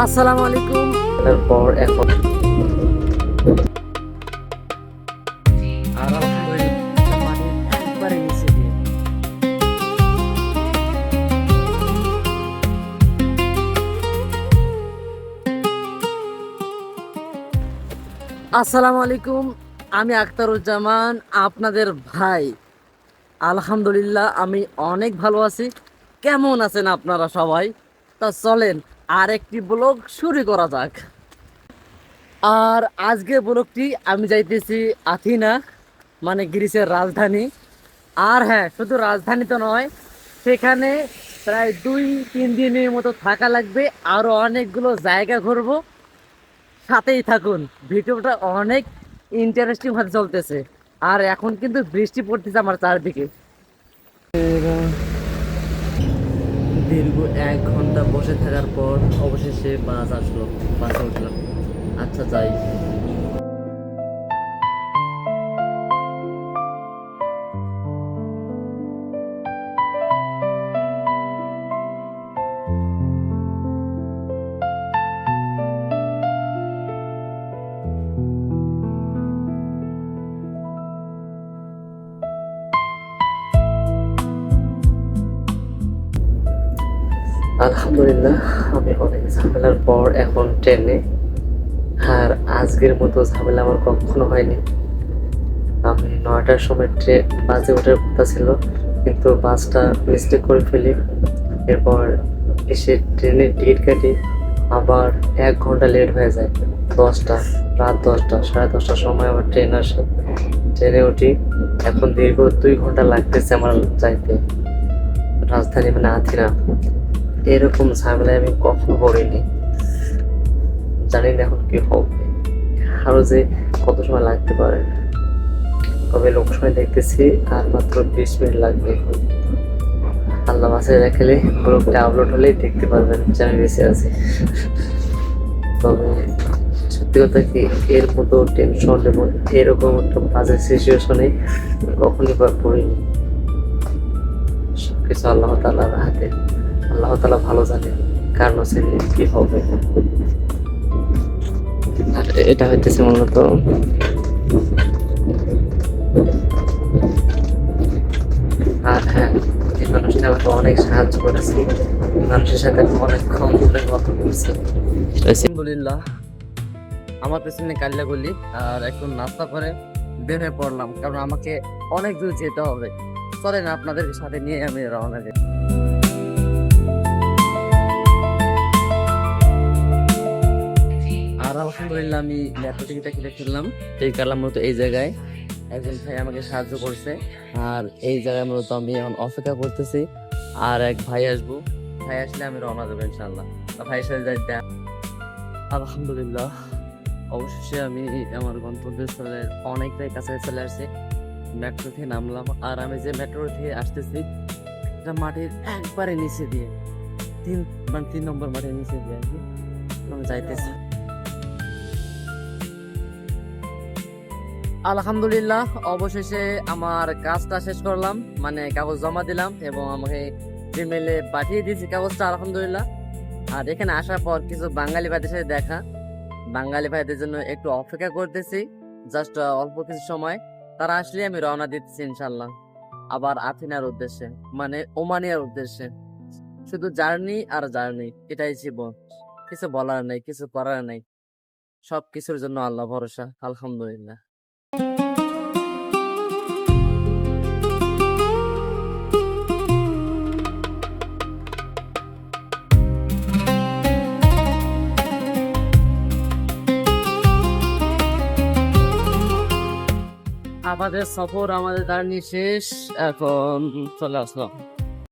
আসসালামু আলাইকুম। তারপর এখন আর আলহামদুলিল্লাহ মাটির একবারে নিচে দিয়ে। আসসালামু আলাইকুম, আমি আখতারুজ্জামান, আপনাদের ভাই। আলহামদুলিল্লাহ আমি অনেক ভালো আছি। কেমন আছেন আপনারা সবাই? তা চলেন আর একটি ব্লগ শুরু করা যাক। আর আজকে ব্লগটি আমি যাইতেছি আথিনা, মানে গ্রিসের রাজধানী। আর হ্যাঁ, শুধু রাজধানী তো নয়, সেখানে প্রায় 2-3 দিনের মতো থাকা লাগবে। আরো অনেকগুলো জায়গা ঘুরবো, সাথেই থাকুন। ভিডিওটা অনেক ইন্টারেস্টিং ভাবে চলতেছে। আর এখন কিন্তু বৃষ্টি পড়তেছে আমার চারদিকে। দীর্ঘ 1 ঘন্টা বসে থাকার পর অবশেষে বাস আসলো, বাসে উঠলাম। আচ্ছা যাই। আলহামদুলিল্লাহ আমি অনেক ঝামেলার পর এখন ট্রেনে। আর আজকের মতো ঝামেলা আমার কখনো হয়নি। আমি 9টার সময় বাসে ওঠার কথা ছিল, কিন্তু বাসটা মিস্টেক করে ফেলি। এরপর এসে ট্রেনের টিকিট কাটি, আবার 1 ঘন্টা লেট হয়ে যায়। রাত 10টা, সাড়ে 10টার সময় আবার ট্রেন আসে, ট্রেনে উঠি। এখন দীর্ঘ 2 ঘন্টা লাগতেছে আমার যাইতে রাজধানী, মানে আথিনা। এরকম ঝামেলায় আমি কখনো পড়িনি, জানি না এখন কি হবে, আরো যে কত সময় লাগতে পারে। তবে লোক সময় দেখতেছি আর মাত্র 20 মিনিট লাগবে। আল্লাহ বাসায় রাখলে ব্লগটা আপলোড হলেই দেখতে পারবেন যে আমি বেঁচে আছি। তবে সত্যি কথা কি, এর মতো টেনশন এবং এরকম একটা বাজে সিচুয়েশনে কখনই পড়িনি। সবকিছু আল্লাহ তাআলার হাতে। আল্লাহ তাআলা ভালো জানে কার নসিবে কি হবে। আর এটা হইতেছে মূলত আর হ্যাঁ, এই মানুষটা আমাকে অনেক সাহায্য করেছে। মানুষের সাথে অনেকক্ষণ ধরে কথা বলছি। আলহামদুলিল্লাহ আমার পেছনে কাল্লাগুলি, আর একটু নাস্তা করে বের হয়ে পড়লাম, কারণ আমাকে অনেক দূর যেতে হবে। চলেন আপনাদের সাথে নিয়ে আমি রওনা দিই। আর আলহামদুলিল্লাহ আমি মেট্রো টিকিটটা কেটে ফেললাম। এই কারণে মূলত এই জায়গায় একজন ভাই আমাকে সাহায্য করছে। আর এই জায়গায় মূলত আমি এখন অপেক্ষা করতেছি, আর এক ভাই আসবো। ভাই আসলে আমি রওনা দেবো ইনশাল্লাহ। ভাইয়ের সাথে যাইতে। আলহামদুলিল্লাহ অবশেষে আমি আমার গন্তব্যস্থলের অনেকটাই কাছে চলে আসছি। মেট্রো থেকে নামলাম, আর আমি যে মেট্রো থেকে আসতেছি এটা মাটির একবারে নিচে দিয়ে, 3 নম্বর মাটির নিচে দিয়ে আর কি আমি যাইতেছি। আলহামদুলিল্লাহ অবশেষে আমার কাজটা শেষ করলাম, মানে কাগজ জমা দিলাম এবং আমাকে জিমেলে পাঠিয়ে দিয়েছি কাগজটা, আলহামদুলিল্লাহ। আর এখানে আসার পর কিছু বাঙালি ভাইদের সাথে দেখা, বাঙালি ভাইদের জন্য একটু অপেক্ষা করতেছি, জাস্ট অল্প কিছু সময়। তারা আসলে আমি রওনা দিতেছি ইনশাল্লাহ আবার আথিনার উদ্দেশ্যে, মানে ওমানিয়ার উদ্দেশ্যে। শুধু জার্নি আর জার্নি, এটাই জীবন। কিছু বলার নেই, কিছু করার নেই, সব কিছুর জন্য আল্লাহ ভরসা। আলহামদুলিল্লাহ। আমাদের সফর, আমাদের জার্নি শেষ, এখন চলে আসলাম